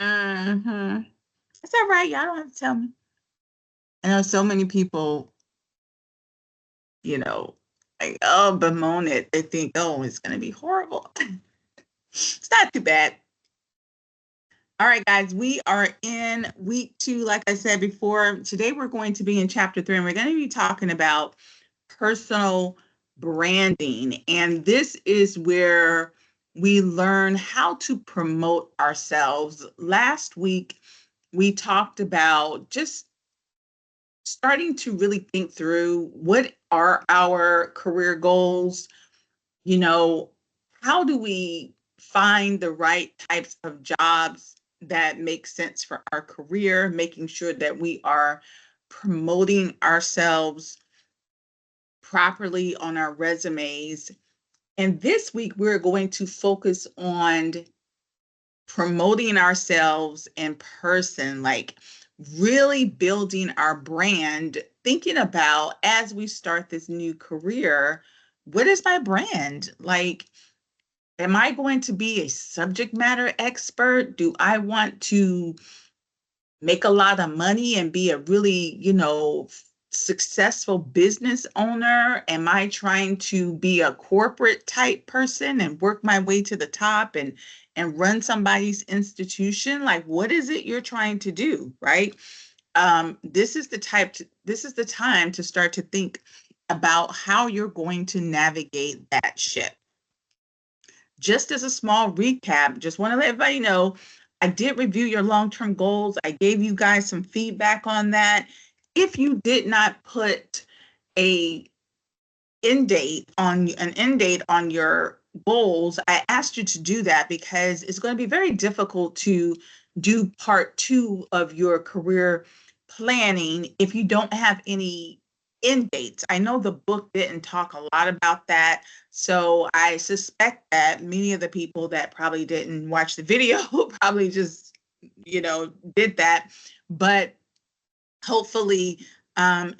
Mm-hmm. It's all right. Y'all don't have to tell me. I know so many people, you know, like, oh, bemoan it. They think, oh, it's going to be horrible. It's not too bad. All right, guys, we are in week 2. Like I said before, today we're going to be in chapter 3, and we're going to be talking about personal branding. And this is where we learn how to promote ourselves. Last week, we talked about just starting to really think through what are our career goals, you know, how do we find the right types of jobs that make sense for our career, making sure that we are promoting ourselves properly on our resumes. And this week, we're going to focus on promoting ourselves in person, like really building our brand, thinking about as we start this new career, what is my brand? Like, am I going to be a subject matter expert? Do I want to make a lot of money and be a really, successful business owner? Am I trying to be a corporate type person and work my way to the top and run somebody's institution? Like, what is it you're trying to do, right? This is the time to start to think about how you're going to navigate that ship. Just as a small recap, just want to let everybody know I did review your long term goals. I gave you guys some feedback on that. If you did not put a an end date on your goals, I asked you to do that because it's going to be very difficult to do part 2 of your career planning if you don't have any end dates. I know the book didn't talk a lot about that, so I suspect that many of the people that probably didn't watch the video probably just, did that. But hopefully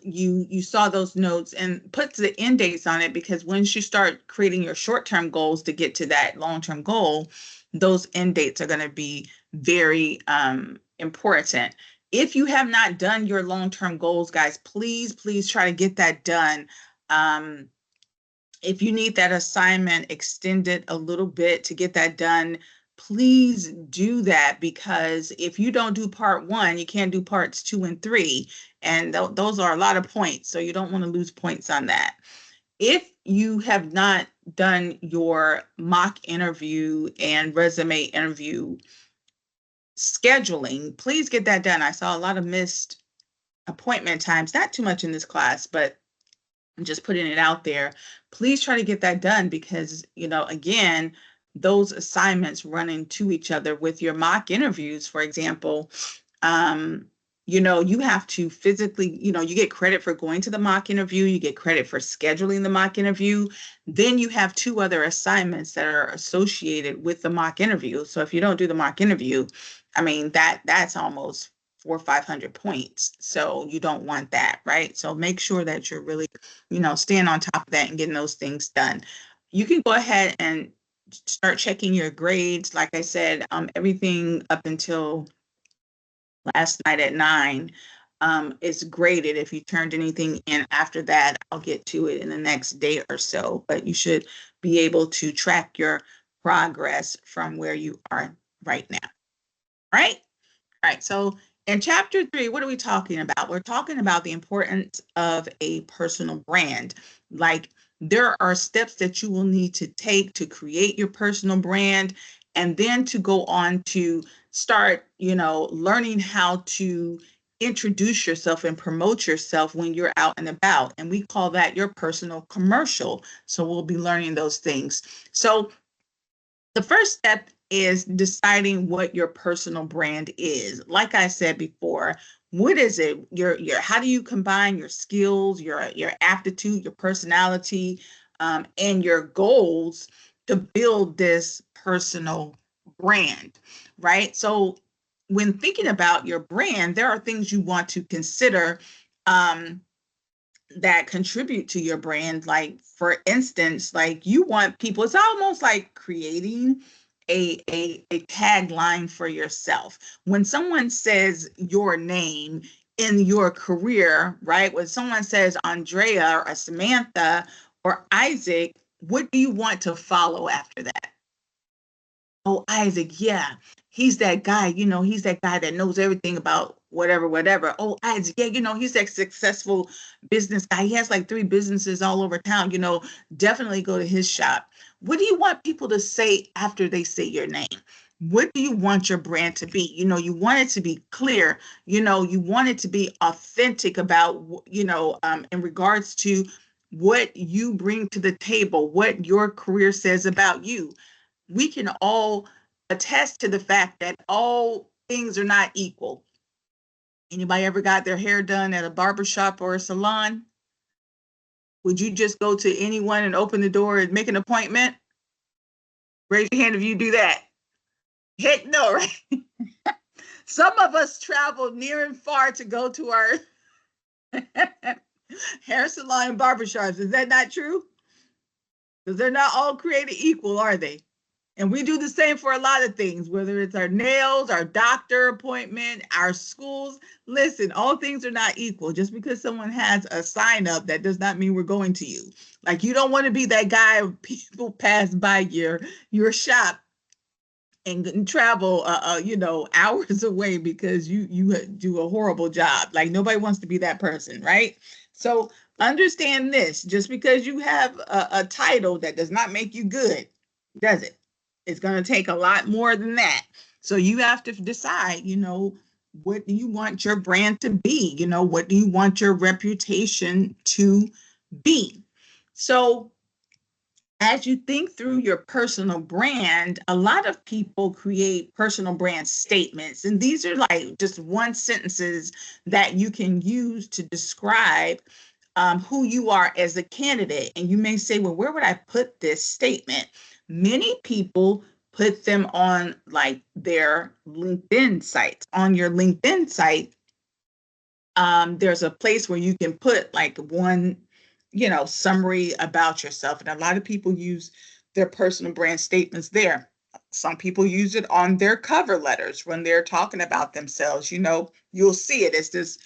you saw those notes and put the end dates on it, because once you start creating your short-term goals to get to that long-term goal, those end dates are going to be very important. If you have not done your long-term goals, guys, please try to get that done. um, if you need that assignment extended a little bit to get that done, please do that, because if you don't do part 1, you can't do parts 2 and 3. And those are a lot of points. So you don't want to lose points on that. If you have not done your mock interview and resume interview scheduling, please get that done. I saw a lot of missed appointment times, not too much in this class, but I'm just putting it out there. Please try to get that done, because, again, those assignments run into each other with your mock interviews, for example. You have to physically, you get credit for going to the mock interview, you get credit for scheduling the mock interview. Then you have 2 other assignments that are associated with the mock interview. So if you don't do the mock interview, I mean, that's almost 400 or 500 points. So you don't want that, right? So make sure that you're really, staying on top of that and getting those things done. You can go ahead and start checking your grades. Like I said, everything up until last night at 9 is graded. If you turned anything in after that, I'll get to it in the next day or so. But you should be able to track your progress from where you are right now. Right? All right. So in chapter 3, what are we talking about? We're talking about the importance of a personal brand. Like, there are steps that you will need to take to create your personal brand, and then to go on to start, learning how to introduce yourself and promote yourself when you're out and about. And we call that your personal commercial. So we'll be learning those things. So the first step is deciding what your personal brand is. Like I said before, what is it? Your how do you combine your skills, your aptitude, your personality, and your goals to build this personal brand, right? So when thinking about your brand, there are things you want to consider um, that contribute to your brand. Like, for instance, like, you want people, it's almost like creating a tagline for yourself. When someone says your name in your career, right? When someone says Andrea or Samantha or Isaac, what do you want to follow after that? Oh, Isaac, yeah. He's that guy, he's that guy that knows everything about whatever, whatever. Oh, Isaac, yeah, he's that successful business guy. He has like 3 businesses all over town, definitely go to his shop. What do you want people to say after they say your name? What do you want your brand to be? You want it to be clear, you want it to be authentic about, in regards to what you bring to the table, what your career says about you. We can all attest to the fact that all things are not equal. Anybody ever got their hair done at a barber shop or a salon? Would you just go to anyone and open the door and make an appointment? Raise your hand if you do that. Heck no, right? Some of us travel near and far to go to our hair salon and barber shops. Is that not true? Because they're not all created equal, are they? And we do the same for a lot of things, whether it's our nails, our doctor appointment, our schools. Listen, all things are not equal. Just because someone has a sign up, that does not mean we're going to you. Like, you don't want to be that guy people pass by your shop and travel hours away because you do a horrible job. Like, nobody wants to be that person, right? So understand this: just because you have a title, that does not make you good, does it? It's going to take a lot more than that. So you have to decide, what do you want your brand to be? What do you want your reputation to be? So as you think through your personal brand, a lot of people create personal brand statements. And these are like just one sentences that you can use to describe who you are as a candidate. And you may say, well, where would I put this statement? Many people put them on like their LinkedIn sites. On your LinkedIn site, there's a place where you can put like one, summary about yourself. And a lot of people use their personal brand statements there. Some people use it on their cover letters when they're talking about themselves. You'll see it. It's this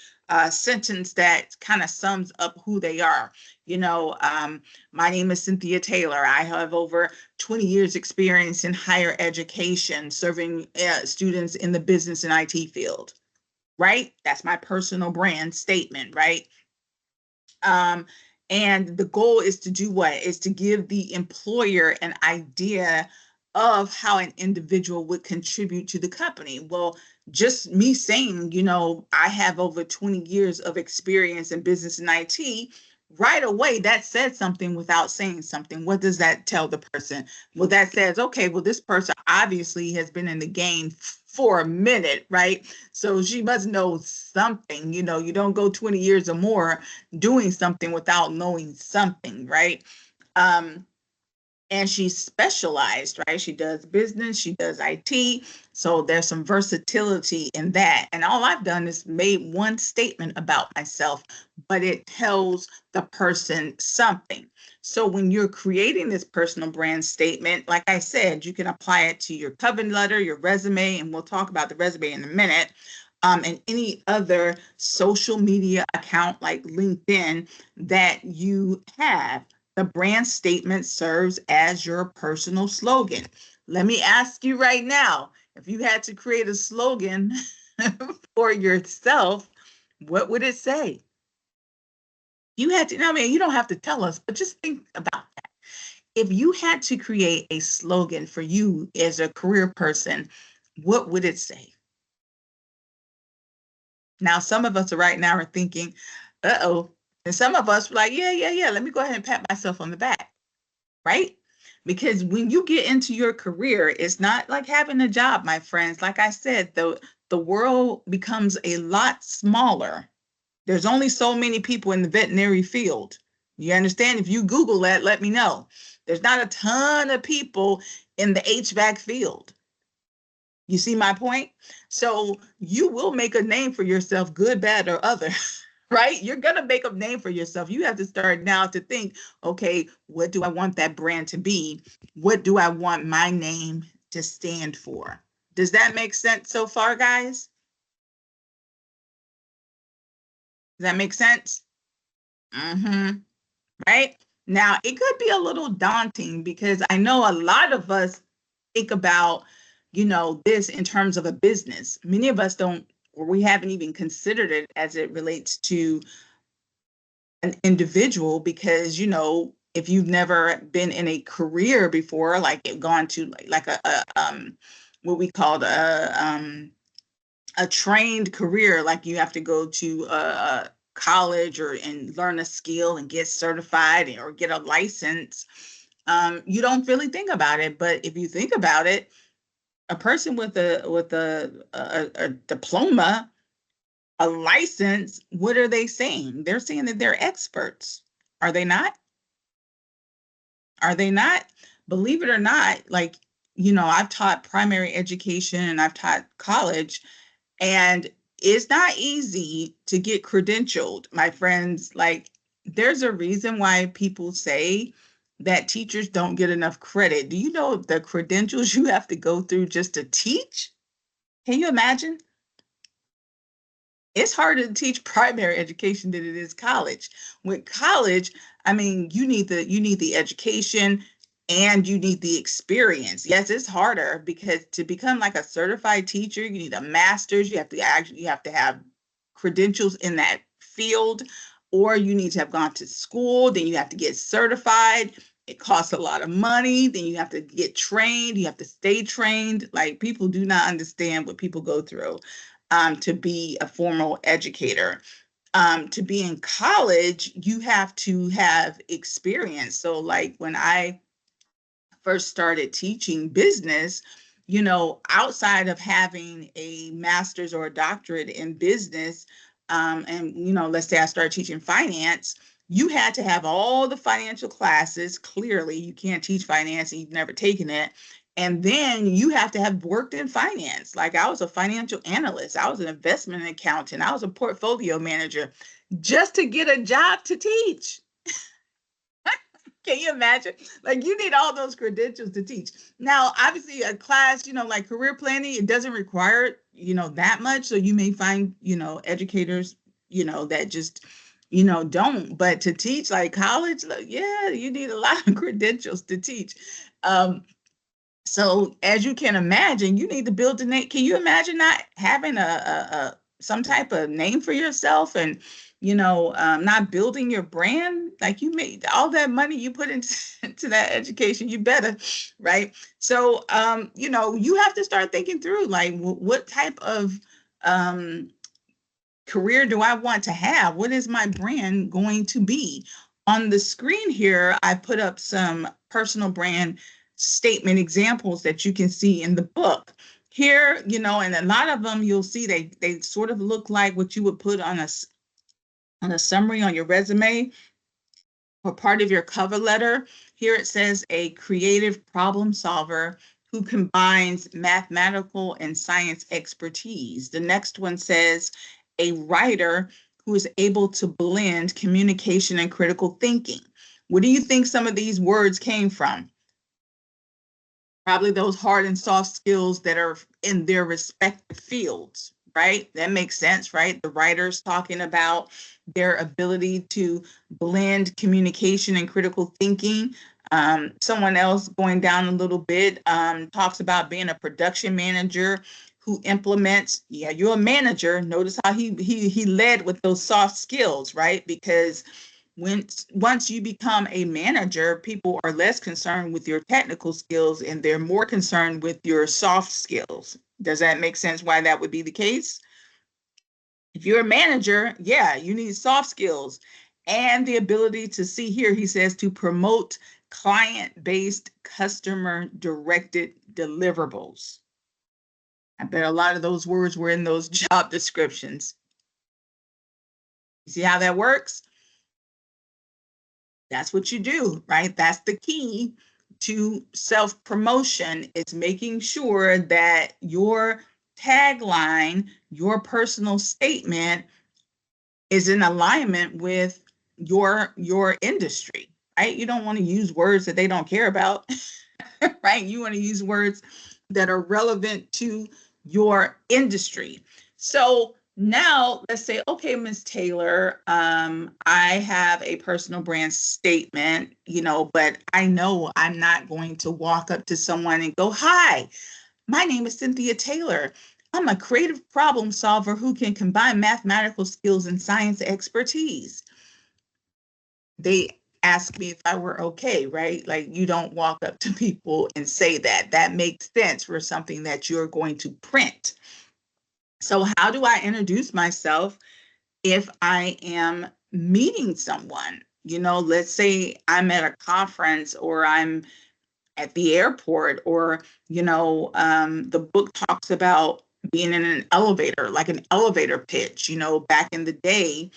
sentence that kind of sums up who they are. My name is Cynthia Taylor. I have over 20 years experience in higher education, serving students in the business and IT field, right? That's my personal brand statement, right? And the goal is to do what? Is to give the employer an idea of how an individual would contribute to the company. Well, just me saying, I have over 20 years of experience in business and IT, right away, that says something without saying something. What does that tell the person? Well, that says, okay, well, this person obviously has been in the game for a minute, right? So she must know something. You don't go 20 years or more doing something without knowing something, right? And she's specialized, right? She does business, she does IT. So there's some versatility in that. And all I've done is made one statement about myself, but it tells the person something. So when you're creating this personal brand statement, like I said, you can apply it to your cover letter, your resume, and we'll talk about the resume in a minute. And any other social media account like LinkedIn that you have. The brand statement serves as your personal slogan. Let me ask you right now, if you had to create a slogan for yourself, what would it say? You had to, you don't have to tell us, but just think about that. If you had to create a slogan for you as a career person, what would it say? Now, some of us right now are thinking, uh-oh. And some of us were like, yeah, let me go ahead and pat myself on the back, right? Because when you get into your career, it's not like having a job, my friends. Like I said, the world becomes a lot smaller. There's only so many people in the veterinary field. You understand? If you Google that, let me know. There's not a ton of people in the HVAC field. You see my point? So you will make a name for yourself, good, bad, or other. Right? You're going to make a name for yourself. You have to start now to think, okay, what do I want that brand to be? What do I want my name to stand for. Does that make sense so far, guys? Does that make sense? Mm-hmm. Right? Now, it could be a little daunting because I know a lot of us think about, this in terms of a business. Many of us don't, or we haven't even considered it as it relates to an individual because, if you've never been in a career before, like gone to like a what we called a trained career, like you have to go to a college or and learn a skill and get certified or get a license. You don't really think about it, but if you think about it, a person with a diploma, a license, what are they saying? They're saying that they're experts. Are they not? Are they not? Believe it or not, like, I've taught primary education and I've taught college, and it's not easy to get credentialed, my friends. Like, there's a reason why people say that teachers don't get enough credit. Do you know the credentials you have to go through just to teach? Can you imagine? It's harder to teach primary education than it is college. With college, I mean, you need the education and you need the experience. Yes, it's harder because to become like a certified teacher, you need a master's, you have to have credentials in that field, or you need to have gone to school, then you have to get certified. It costs a lot of money, then you have to get trained, you have to stay trained. Like, people do not understand what people go through to be a formal educator. To be in college, you have to have experience. So, like when I first started teaching business, outside of having a master's or a doctorate in business, and let's say I started teaching finance, you had to have all the financial classes. Clearly, you can't teach finance and you've never taken it. And then you have to have worked in finance. Like, I was a financial analyst, I was an investment accountant, I was a portfolio manager just to get a job to teach. Can you imagine? Like, you need all those credentials to teach. Now, obviously, a class, like career planning, it doesn't require, that much. So you may find, educators, that just, don't. But to teach like college, like, yeah, you need a lot of credentials to teach. So as you can imagine, you need to build a name. Can you imagine not having a some type of name for yourself and not building your brand? Like, you made all that money you put into, into that education, you better, right? So you have to start thinking through, like, what type of um career do I want to have? What is my brand going to be? On the screen here, I put up some personal brand statement examples that you can see in the book. Here, and a lot of them you'll see they sort of look like what you would put on a summary on your resume or part of your cover letter. Here it says a creative problem solver who combines mathematical and science expertise. The next one says a writer who is able to blend communication and critical thinking. Where do you think some of these words came from? Probably those hard and soft skills that are in their respective fields, right? That makes sense, right? The writers talking about their ability to blend communication and critical thinking. Someone else going down a little bit talks about being a production manager who implements. Yeah, you're a manager. Notice how he led with those soft skills, right? Because once you become a manager, people are less concerned with your technical skills and they're more concerned with your soft skills. Does that make sense why that would be the case? If you're a manager, yeah, you need soft skills and the ability to see. Here he says to promote client-based, customer-directed deliverables. I bet a lot of those words were in those job descriptions. You see how that works? That's what you do, right? That's the key to self-promotion. It's making sure that your tagline, your personal statement is in alignment with your industry, right? You don't want to use words that they don't care about, right? You want to use words that are relevant to your industry. So now let's say, okay, Ms. Taylor, I have a personal brand statement, but I know I'm not going to walk up to someone and go, hi, my name is Cynthia Taylor. I'm a creative problem solver who can combine mathematical skills and science expertise. They asked me if I were okay, right? Like, you don't walk up to people and say that. That makes sense for something that you're going to print. So how do I introduce myself if I am meeting someone? Let's say I'm at a conference, or I'm at the airport, or the book talks about being in an elevator, like an elevator pitch. Back in the day,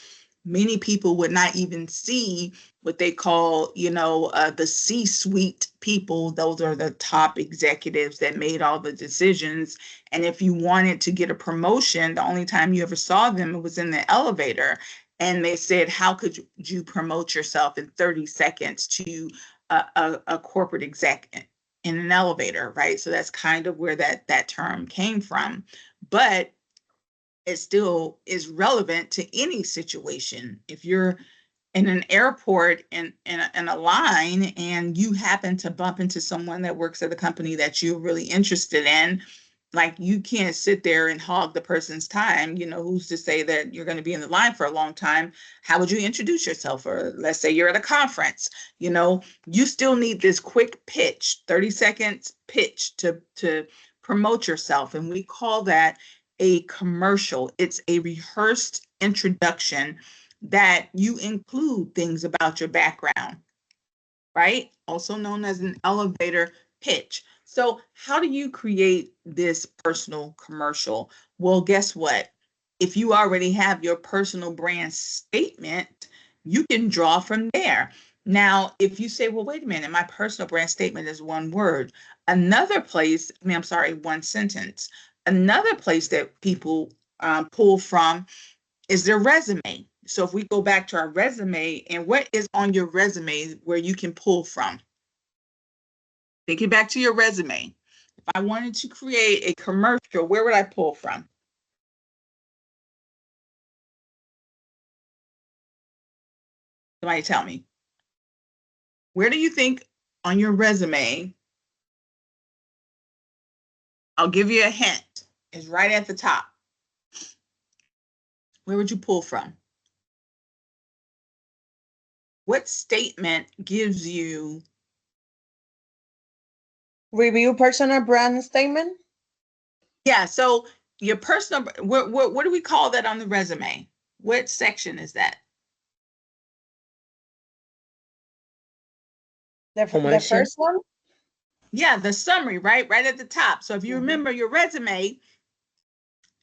many people would not even see what they call, the C-suite people. Those are the top executives that made all the decisions. And if you wanted to get a promotion, the only time you ever saw them was in the elevator. And they said, how could you promote yourself in 30 seconds to a corporate exec in an elevator, right? So that's kind of where that term came from. But it still is relevant to any situation. If you're in an airport in a line and you happen to bump into someone that works at the company that you're really interested in, like, you can't sit there and hog the person's time. Who's to say that you're going to be in the line for a long time? How would you introduce yourself? Or let's say you're at a conference, you still need this quick pitch, 30 seconds pitch to promote yourself. And we call that a commercial. It's a rehearsed introduction that you include things about your background, right? Also known as an elevator pitch. So how do you create this personal commercial? Well, guess what? If you already have your personal brand statement, you can draw from there. Now, if you say, well, wait a minute, my personal brand statement is one word. Another place, I'm sorry, one sentence. Another place that people pull from is their resume. So if we go back to our resume, and what is on your resume where you can pull from? Take it back to your resume. If I wanted to create a commercial, where would I pull from? Somebody tell me. Where do you think on your resume? I'll give you a hint. It's right at the top. Where would you pull from? What statement gives you? Review personal brand statement. Yeah, so your personal, what do we call that on the resume? What section is that? The first one. Yeah, the summary, right? Right at the top. So if you remember your resume,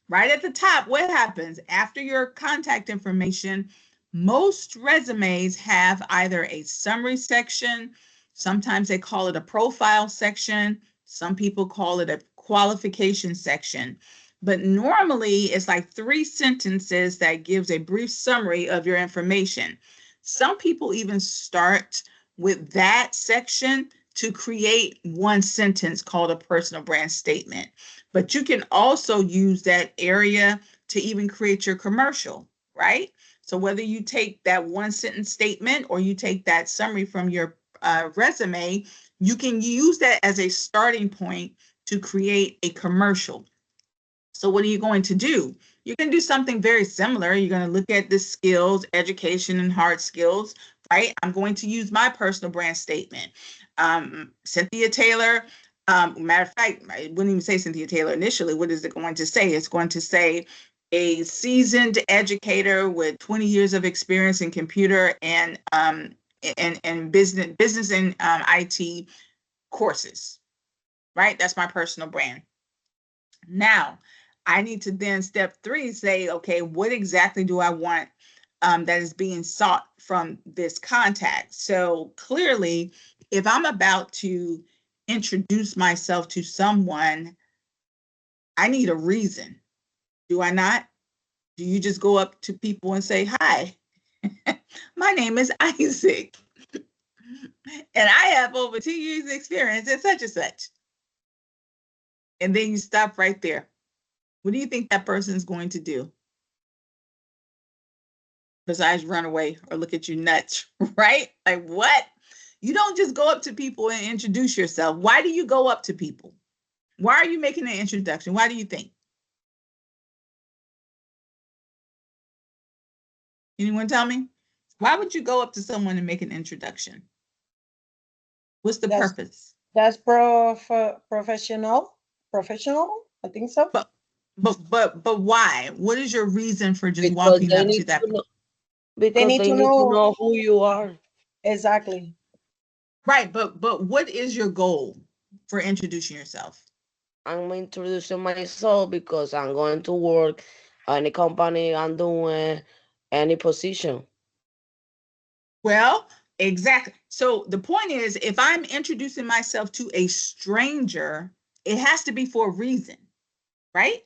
right at the top, what happens after your contact information? Most resumes have either a summary section, sometimes they call it a profile section, some people call it a qualification section. But normally it's like 3 sentences that gives a brief summary of your information. Some people even start with that section to create one sentence called a personal brand statement. But you can also use that area to even create your commercial, right? So whether you take that one sentence statement or you take that summary from your resume, you can use that as a starting point to create a commercial. So what are you going to do? You're going to do something very similar. You're going to look at the skills, education, and hard skills, right? I'm going to use my personal brand statement. Cynthia Taylor, matter of fact, I wouldn't even say Cynthia Taylor initially. What is it going to say? It's going to say a seasoned educator with 20 years of experience in computer and business and IT courses, right? That's my personal brand. Now, I need to then step 3 say, okay, what exactly do I want that is being sought from this contact? So clearly, if I'm about to introduce myself to someone, I need a reason. Do I not? Do you just go up to people and say, hi, my name is Isaac, and I have over 2 years experience in such and such? and then you stop right there. What do you think that person is going to do? Besides run away or look at you nuts, right? Like, what? You don't just go up to people and introduce yourself. Why do you go up to people? Why are you making an introduction? Why do you think? Anyone tell me? Why would you go up to someone and make an introduction? What's the purpose? That's professional. Professional, I think so. But why? What is your reason for just walking up to that? Because they need to know who you are. Exactly. Right, but what is your goal for introducing yourself? I'm introducing myself because I'm going to work any company I'm doing any position. Well, exactly. So the point is, if I'm introducing myself to a stranger, it has to be for a reason, right?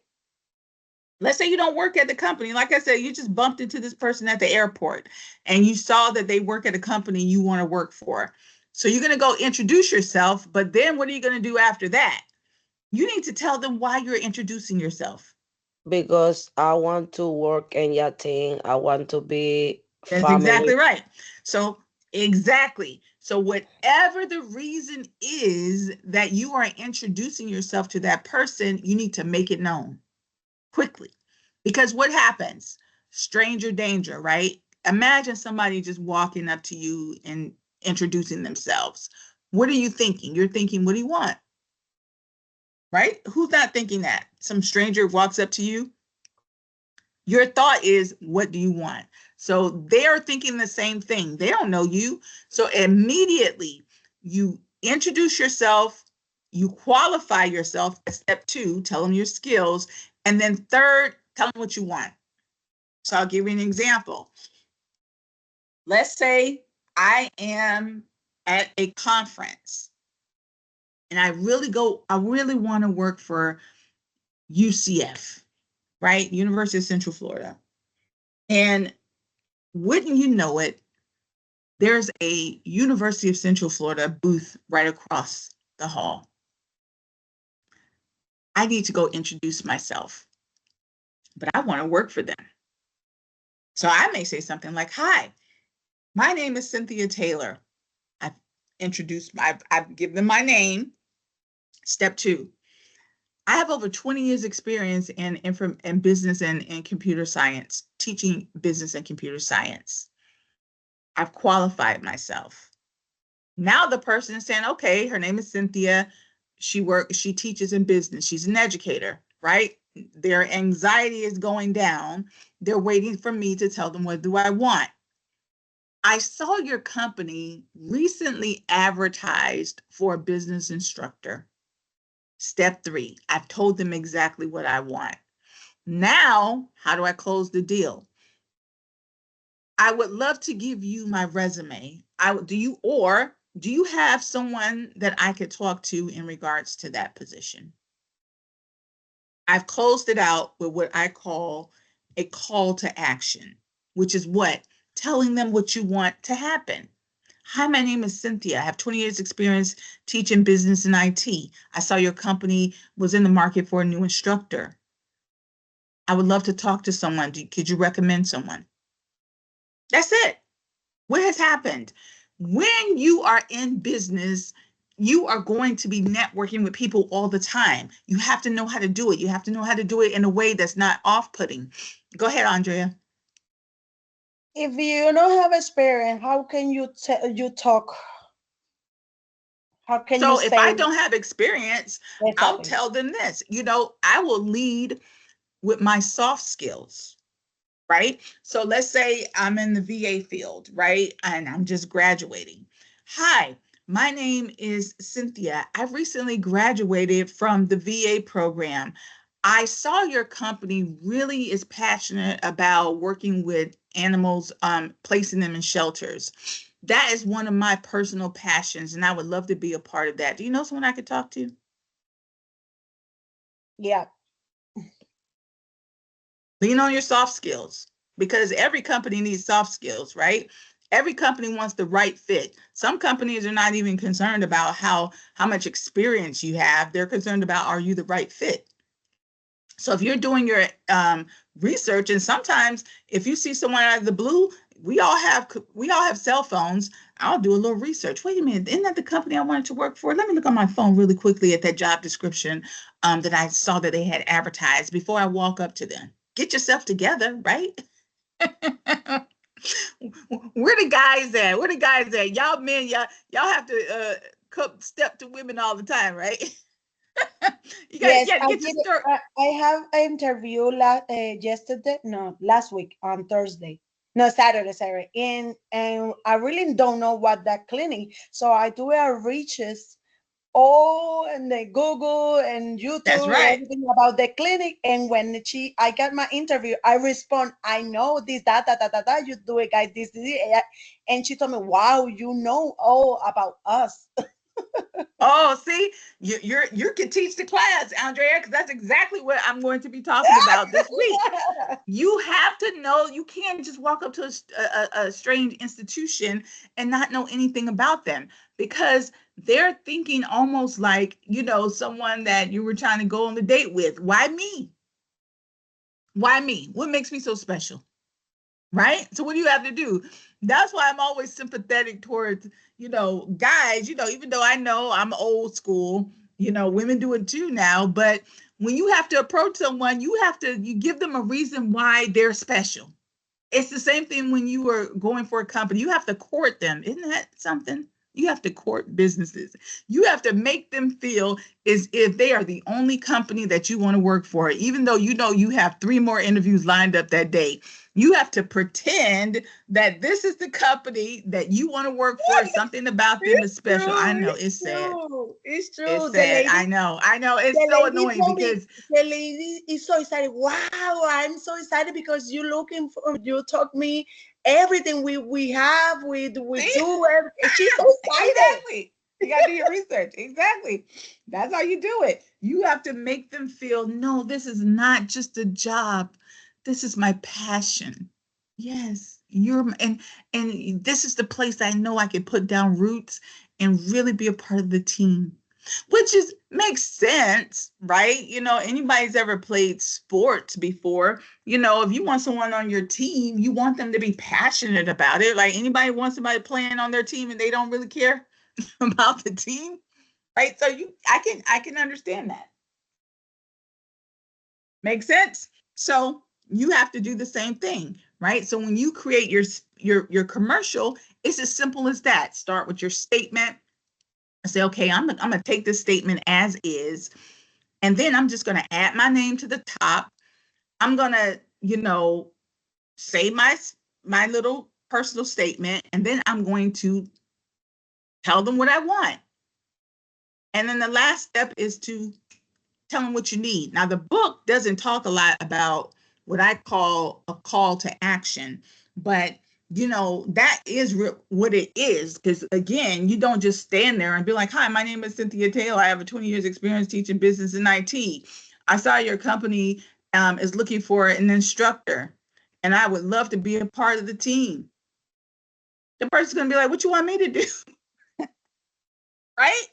Let's say you don't work at the company. Like I said, you just bumped into this person at the airport and you saw that they work at a company you want to work for. So you're going to go introduce yourself, but then what are you going to do after that? You need to tell them why you're introducing yourself. Because I want to work in your team. I want to be That's family. exactly right. So exactly. So whatever the reason is that you are introducing yourself to that person, you need to make it known quickly. Because what happens? Stranger danger, right? Imagine somebody just walking up to you and introducing themselves. What are you thinking? You're thinking, what do you want? Right? Who's not thinking that? Some stranger walks up to you. Your thought is, what do you want? So they're thinking the same thing. They don't know you. So immediately you introduce yourself, you qualify yourself. Step 2, tell them your skills. And then third, tell them what you want. So I'll give you an example. Let's say I am at a conference and I really want to work for UCF, right? University of Central Florida. And wouldn't you know it, there's a University of Central Florida booth right across the hall. I need to go introduce myself, but I want to work for them. So I may say something like, hi, my name is Cynthia Taylor. I've given them my name. Step 2, I have over 20 years experience in business and computer science, teaching business and computer science. I've qualified myself. Now the person is saying, okay, her name is Cynthia. She teaches in business. She's an educator, right? Their anxiety is going down. They're waiting for me to tell them, what do I want? I saw your company recently advertised for a business instructor. Step 3, I've told them exactly what I want. Now, how do I close the deal? I would love to give you my resume. Do you have someone that I could talk to in regards to that position? I've closed it out with what I call a call to action, which is what? Telling them what you want to happen. Hi, my name is Cynthia. I have 20 years experience teaching business and IT. I saw your company was in the market for a new instructor. I would love to talk to someone. Could you recommend someone? That's it. What has happened? When you are in business, you are going to be networking with people all the time. You have to know how to do it. You have to know how to do it in a way that's not off-putting. Go ahead, Andrea. If you don't have experience, how can you talk? How can you say? So if I don't have experience, exactly. I'll tell them this. I will lead with my soft skills, right? So let's say I'm in the VA field, right? And I'm just graduating. Hi, my name is Cynthia. I recently graduated from the VA program. I saw your company really is passionate about working with animals, placing them in shelters. That is one of my personal passions, and I would love to be a part of that. Do you know someone I could talk to? Yeah. Lean on your soft skills, because every company needs soft skills, right? Every company wants the right fit. Some companies are not even concerned about how much experience you have. They're concerned about, are you the right fit? So if you're doing your research, and sometimes if you see someone out of the blue, we all have cell phones. I'll do a little research. Wait a minute, isn't that the company I wanted to work for? Let me look on my phone really quickly at that job description that I saw that they had advertised before I walk up to them. Get yourself together, right? Where the guys at? Where the guys at? Y'all men, y'all have to step to women all the time, right? Yes, you gotta I get your did. story. I have an interview yesterday. No, last week on Thursday. No, Saturday, sorry. And I really don't know what that clinic. So I do a reaches all in the Google and That's YouTube, right. everything about the clinic. And when I got my interview, I respond, I know this, that, you do it, guys, this. And she told me, wow, you know all about us. Oh, see, you can teach the class, Andrea, because that's exactly what I'm going to be talking about this week. You have to know. You can't just walk up to a strange institution and not know anything about them, because they're thinking almost like, someone that you were trying to go on the date with. Why me? Why me? What makes me so special? Right? So what do you have to do? That's why I'm always sympathetic towards, guys, even though I know I'm old school, women do it too now, but when you have to approach someone, you give them a reason why they're special. It's the same thing when you were going for a company. You have to court them. Isn't that something? You have to court businesses. You have to make them feel as if they are the only company that you want to work for, even though you have 3 more interviews lined up that day. You have to pretend that this is the company that you want to work for. Something about them is It's special. I true. know It's it's sad. true. It's It's true. sad. I know. I know. It's The so lady annoying told me, because the lady is so excited. Wow, I'm so excited because you looking for, you taught me everything we have, we see, do. She's so excited. exactly. You got to do your research. Exactly. That's how you do it. You have to make them feel, no, this is not just a job. This is my passion. Yes, and this is the place I know I can put down roots and really be a part of the team. Which is makes sense, right? Anybody's ever played sports before, if you want someone on your team, you want them to be passionate about it. Like, anybody wants somebody playing on their team and they don't really care about the team, right? So I can understand that. Makes sense. So you have to do the same thing, right? So when you create your commercial, it's as simple as that. Start with your statement. Say, okay, I'm gonna take this statement as is, and then I'm just gonna add my name to the top. I'm gonna, say my little personal statement, and then I'm going to tell them what I want. And then the last step is to tell them what you need. Now, the book doesn't talk a lot about what I call a call to action, but that is what it is. Because again, you don't just stand there and be like, "Hi, my name is Cynthia Taylor. I have a 20 years experience teaching business and IT. I saw your company is looking for an instructor, and I would love to be a part of the team." The person's gonna be like, "What you want me to do?" Right?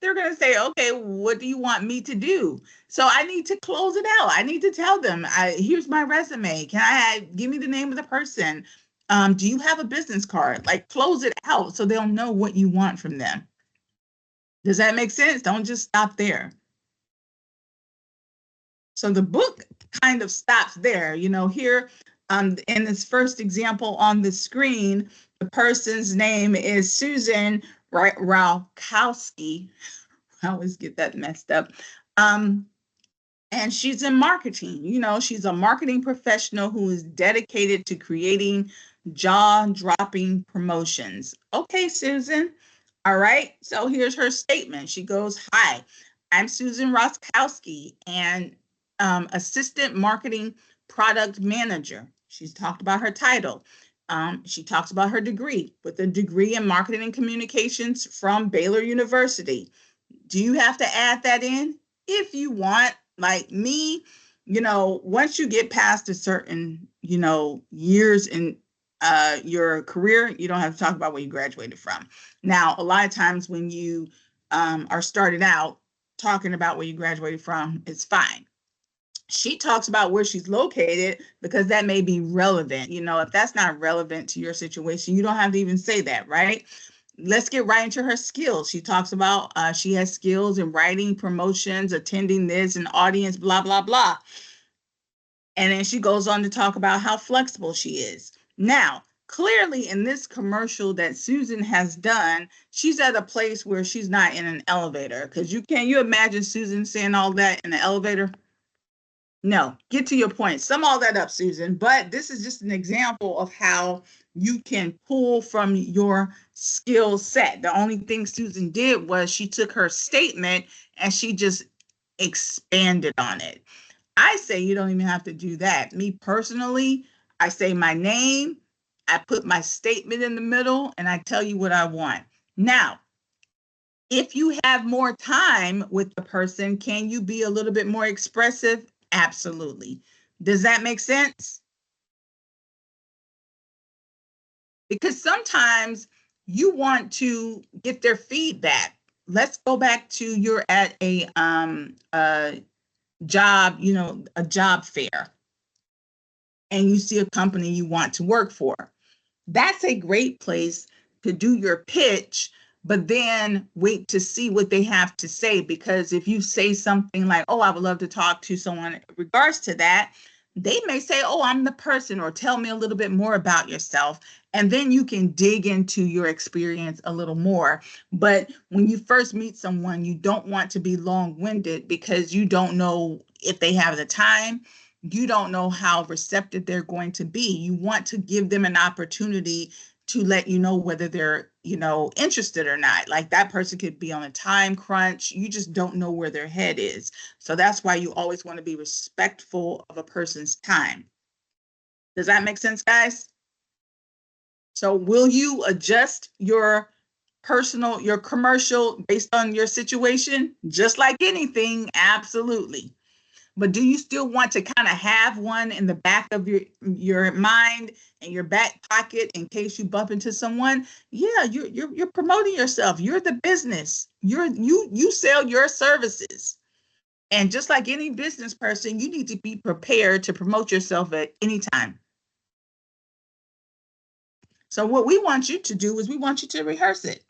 They're going to say, okay, what do you want me to do? So I need to close it out. I need to tell them, here's my resume. Give me the name of the person? Do you have a business card? Like, close it out so they'll know what you want from them. Does that make sense? Don't just stop there. So the book kind of stops there. Here in this first example on the screen, the person's name is Susan Ralkowski. I always get that messed up. And she's in marketing. She's a marketing professional who is dedicated to creating jaw-dropping promotions. Okay, Susan. All right. So here's her statement. She goes, "Hi, I'm Susan Roskowski, and assistant marketing product manager." She's talked about her title. She talks about her degree, with a degree in marketing and communications from Baylor University. Do you have to add that in? If you want, like me, once you get past a certain, years in your career, you don't have to talk about where you graduated from. Now, a lot of times when you are started out, talking about where you graduated from is fine. She talks about where she's located because that may be relevant. You know, if that's not relevant to your situation, you don't have to even say that, right? Let's get right into her skills. She talks about she has skills in writing, promotions, attending this, and audience, blah, blah, blah. And then she goes on to talk about how flexible she is. Now, clearly in this commercial that Susan has done, she's at a place where she's not in an elevator. Because you imagine Susan saying all that in the elevator? No, get to your point. Sum all that up, Susan. But this is just an example of how you can pull from your skill set. The only thing Susan did was she took her statement and she just expanded on it. I say you don't even have to do that. Me personally, I say my name, I put my statement in the middle, and I tell you what I want. Now, if you have more time with the person, can you be a little bit more expressive? Absolutely. Does that make sense? Because sometimes you want to get their feedback. Let's go back to you're at a job, a job fair, and you see a company you want to work for. That's a great place to do your pitch, but then wait to see what they have to say. Because if you say something like, oh, I would love to talk to someone in regards to that, they may say, oh, I'm the person, or tell me a little bit more about yourself. And then you can dig into your experience a little more. But when you first meet someone, you don't want to be long-winded because you don't know if they have the time. You don't know how receptive they're going to be. You want to give them an opportunity to let you know whether they're, interested or not. Like that person could be on a time crunch. You just don't know where their head is. So that's why you always want to be respectful of a person's time. Does that make sense, guys? So will you adjust your your commercial based on your situation? Just like anything, absolutely. But do you still want to kind of have one in the back of your mind and your back pocket in case you bump into someone? Yeah, you're promoting yourself. You're the business. You sell your services. And just like any business person, you need to be prepared to promote yourself at any time. So what we want you to do is we want you to rehearse it.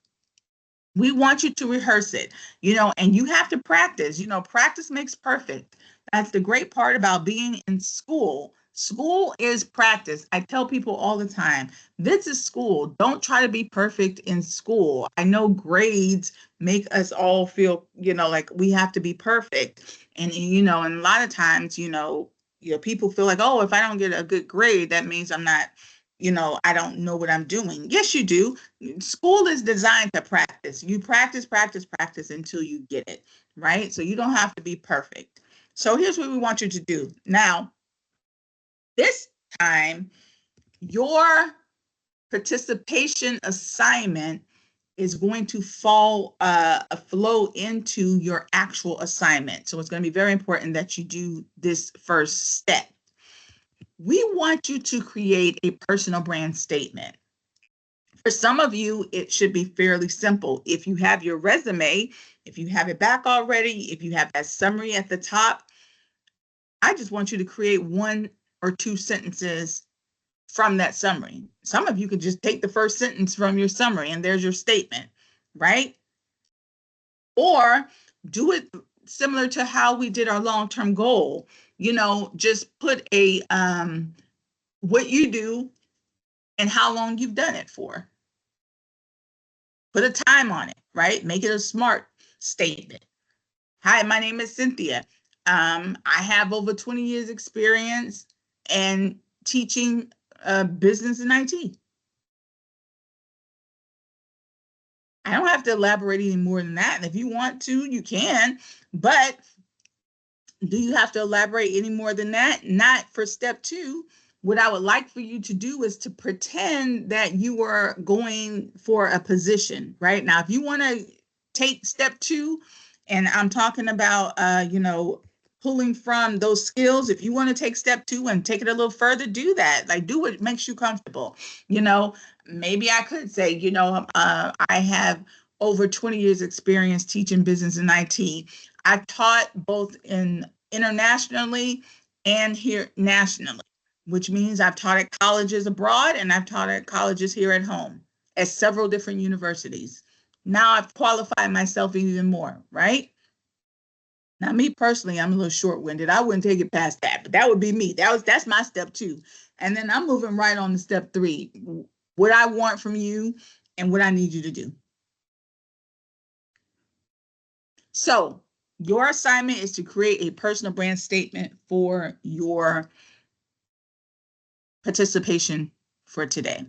We want you to rehearse it, and you have to practice. Practice makes perfect. That's the great part about being in school. School is practice. I tell people all the time, this is school. Don't try to be perfect in school. I know grades make us all feel, like we have to be perfect. And a lot of times, people feel like, oh, if I don't get a good grade, that means I'm not, I don't know what I'm doing. Yes, you do. School is designed to practice. You practice, practice, practice until you get it, right? So you don't have to be perfect. So here's what we want you to do. Now, this time, your participation assignment is going to flow into your actual assignment. So it's going to be very important that you do this first step. We want you to create a personal brand statement. For some of you, it should be fairly simple. If you have your resume, if you have it back already, if you have that summary at the top, I just want you to create 1 or 2 sentences from that summary. Some of you could just take the first sentence from your summary and there's your statement, right? Or do it similar to how we did our long-term goal. Just put what you do and how long you've done it for. Put a time on it, right? Make it a SMART statement. Hi, my name is Cynthia. I have over 20 years experience in teaching business and IT. I don't have to elaborate any more than that. And if you want to, you can, but do you have to elaborate any more than that? Not for step 2. What I would like for you to do is to pretend that you are going for a position, right? Now, if you want to take step 2, and I'm talking about, pulling from those skills. If you want to take step 2 and take it a little further, do that. Like, do what makes you comfortable. You know, maybe I could say, I have over 20 years experience teaching business and IT. I've taught both in internationally and here nationally, which means I've taught at colleges abroad and I've taught at colleges here at home at several different universities. Now I've qualified myself even more, right? Now, me personally, I'm a little short-winded. I wouldn't take it past that, but that would be me. That's my step 2. And then I'm moving right on to step 3. What I want from you and what I need you to do. So, your assignment is to create a personal brand statement for your participation for today.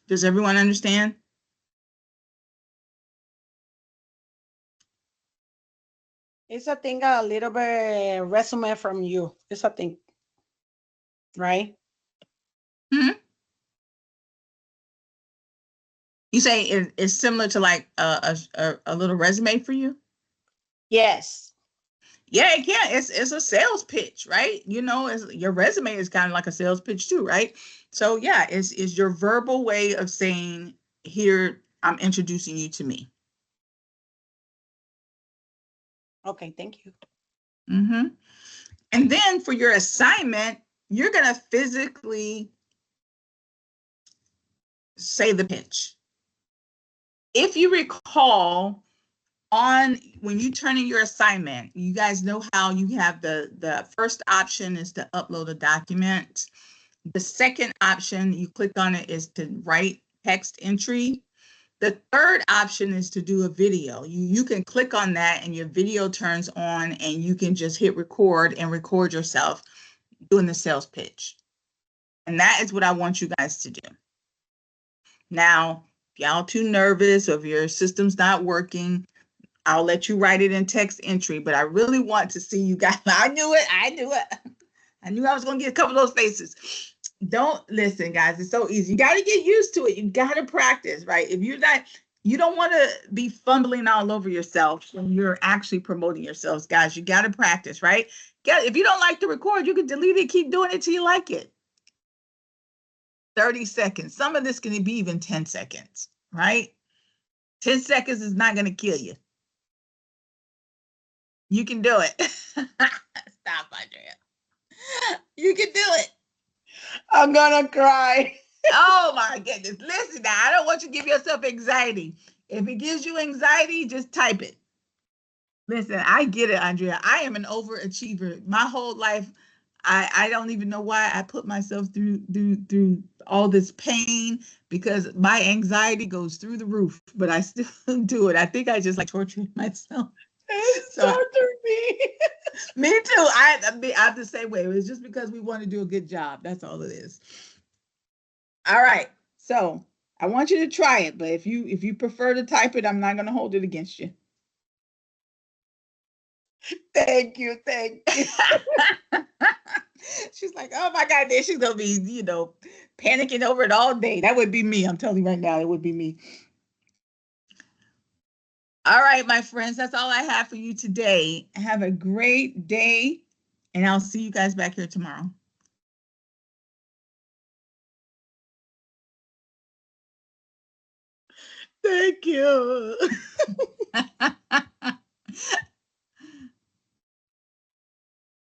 Does everyone understand? It's a thing, a little bit resume from you. It's a thing, right? Hmm. You say it's similar to like a little resume for you? Yes. Yeah, it can. It's a sales pitch, right? Your resume is kind of like a sales pitch too, right? So yeah, it's your verbal way of saying, here, I'm introducing you to me. Okay, thank you. Mm-hmm. And then for your assignment, you're gonna physically say the pitch. If you recall, on when you turn in your assignment, you guys know how you have the first option is to upload a document. The second option, you click on it, is to write text entry. The third option is to do a video. You can click on that and your video turns on and you can just hit record and record yourself doing the sales pitch. And that is what I want you guys to do. Now, if y'all too nervous or if your system's not working, I'll let you write it in text entry, but I really want to see you guys. I knew it. I knew I was going to get a couple of those faces. Don't listen, guys. It's so easy. You got to get used to it. You got to practice, right? If you're not, you don't want to be fumbling all over yourself when you're actually promoting yourselves, guys. You got to practice, right? If you don't like to record, you can delete it, keep doing it till you like it. 30 seconds. Some of this can be even 10 seconds, right? 10 seconds is not going to kill you. You can do it. Stop, Andrea. You can do it. I'm gonna cry. Oh my goodness. Listen now, I don't want you to give yourself anxiety. If it gives you anxiety, just type it. Listen, I get it, Andrea. I am an overachiever. My whole life, I don't even know why I put myself through all this pain, because my anxiety goes through the roof, but I still do it. I think I just like torturing myself. It's So torture me. me too. I'm the same way. It's just because we want to do a good job. That's all it is. All right. So I want you to try it, but if you prefer to type it, I'm not going to hold it against you. Thank you, thank you. She's like, oh my God, then she's gonna be, panicking over it all day. That would be me. I'm telling you right now, it would be me. All right, my friends, that's all I have for you today. Have a great day, and I'll see you guys back here tomorrow. Thank you.